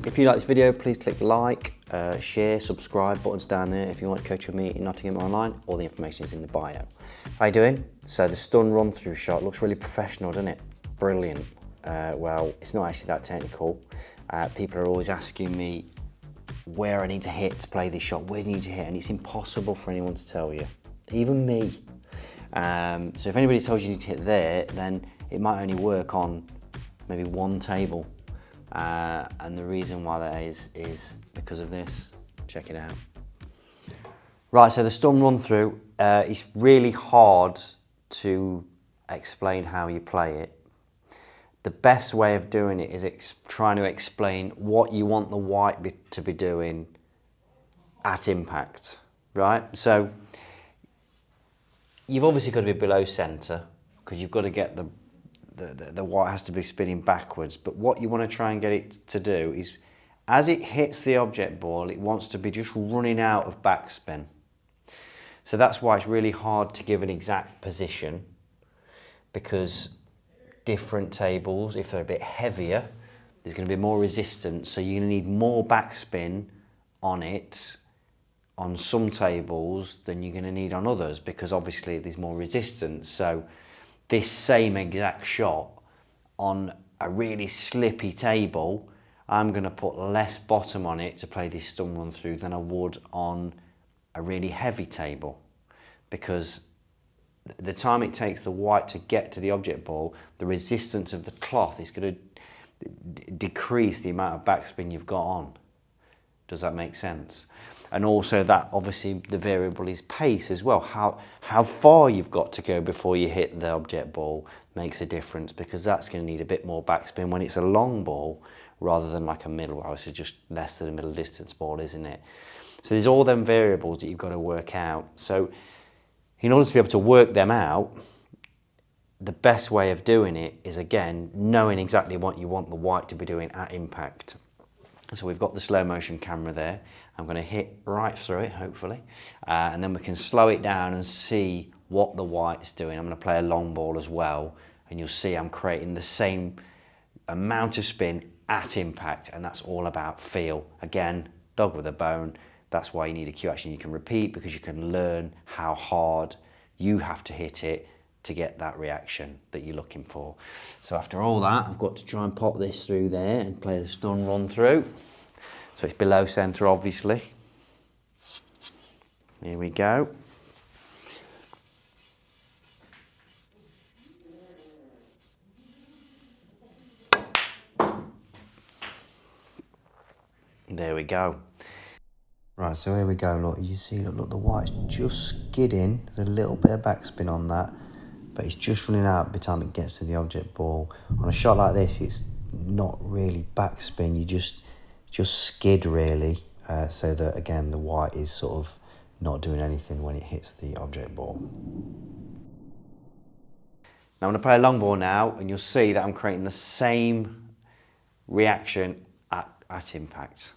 If you like this video, please click like, share, subscribe, buttons down there. If you want to coach with me in Nottingham Online, all the information is in the bio. How you doing? So the stun run through shot looks really professional, doesn't it? Brilliant. Well, it's not actually that technical. People are always asking me where I need to hit to play this shot, where do you need to hit, and it's impossible for anyone to tell you, even me. So if anybody tells you you need to hit there, then it might only work on maybe one table. And the reason why that is because of this. Check it out. Right, so the stun run through, it's really hard to explain how you play it. The best way of doing it is trying to explain what you want the white to be doing at impact, right? So you've obviously got to be below centre because you've got to get the white has to be spinning backwards, but what you want to try and get it to do is as it hits the object ball, it wants to be just running out of backspin. So that's why it's really hard to give an exact position, because different tables, if they're a bit heavier, there's going to be more resistance, so you're going to need more backspin on it on some tables than you're going to need on others, because obviously there's more resistance. So this same exact shot on a really slippy table, I'm going to put less bottom on it to play this stun run through than I would on a really heavy table, because the time it takes the white to get to the object ball, the resistance of the cloth is going to decrease the amount of backspin you've got on. Does that make sense? And also that obviously the variable is pace as well. How far you've got to go before you hit the object ball makes a difference, because that's going to need a bit more backspin when it's a long ball rather than like a middle, obviously just less than a middle distance ball, isn't it? So there's all them variables that you've got to work out. So in order to be able to work them out, the best way of doing it is, again, knowing exactly what you want the white to be doing at impact. So we've got the slow motion camera there. I'm going to hit right through it, hopefully, and then we can slow it down and see what the white's doing. I'm going to play a long ball as well, and you'll see I'm creating the same amount of spin at impact, and that's all about feel. Again, dog with a bone. That's why you need a cue action you can repeat, because you can learn how hard you have to hit it to get that reaction that you're looking for. So after all that, I've got to try and pop this through there and play the stun run through. So it's below centre, obviously. Here we go. There we go. Right, so here we go. Look, you see, look, the white's just skidding. There's a little bit of backspin on that, but it's just running out by the time it gets to the object ball. On a shot like this, it's not really backspin. You just skid really, so that again the white is sort of not doing anything when it hits the object ball. Now I'm going to play a long ball now, and you'll see that I'm creating the same reaction at impact.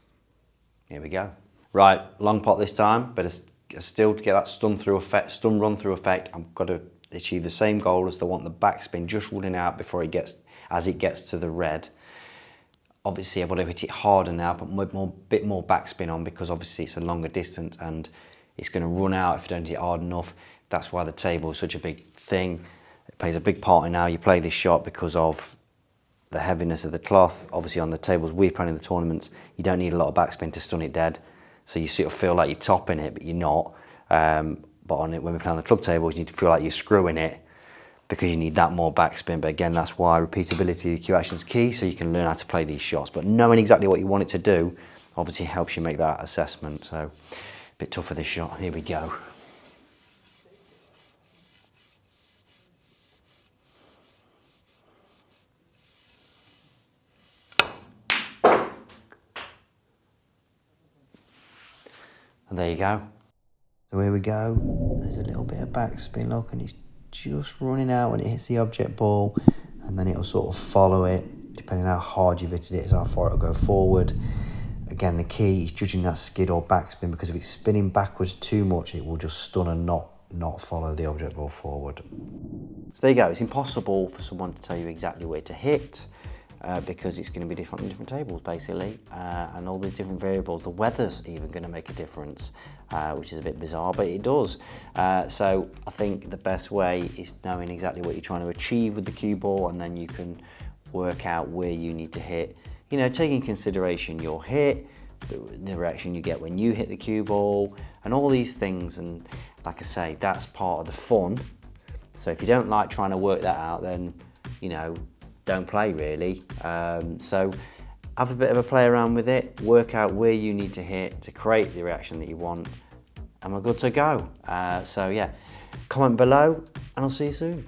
Here we go. Right, long pot this time, but still to get that stun run through effect, I've got to achieve the same goal as the want the backspin just running out before it gets to the red. Obviously I've got to hit it harder now, but bit more backspin on, because obviously it's a longer distance and it's going to run out if you don't hit it hard enough. That's why the table is such a big thing. It plays a big part in how you play this shot, because of the heaviness of the cloth. Obviously on the tables we're playing in the tournaments, you don't need a lot of backspin to stun it dead. So you sort of feel like you're topping it, but you're not. But on it, when we play on the club tables, you need to feel like you're screwing it, because you need that more backspin. But again, that's why repeatability of the cue action is key, so you can learn how to play these shots. But knowing exactly what you want it to do obviously helps you make that assessment. So a bit tougher this shot. Here we go. And there you go. So here we go. There's a little bit of backspin, look, and it's just running out when it hits the object ball, and then it'll sort of follow it, depending on how hard you've hit it, is how far it'll go forward. Again, the key is judging that skid or backspin, because if it's spinning backwards too much, it will just stun and not follow the object ball forward. So there you go. It's impossible for someone to tell you exactly where to hit. because it's going to be different on different tables basically, and all these different variables. The weather's even going to make a difference, which is a bit bizarre, but it does. So I think the best way is knowing exactly what you're trying to achieve with the cue ball, and then you can work out where you need to hit, you know, taking into consideration your hit, the reaction you get when you hit the cue ball, and all these things. And like I say, that's part of the fun. So if you don't like trying to work that out, then, you know, don't play really. So have a bit of a play around with it, work out where you need to hit to create the reaction that you want, and we're good to go. So yeah, comment below and I'll see you soon.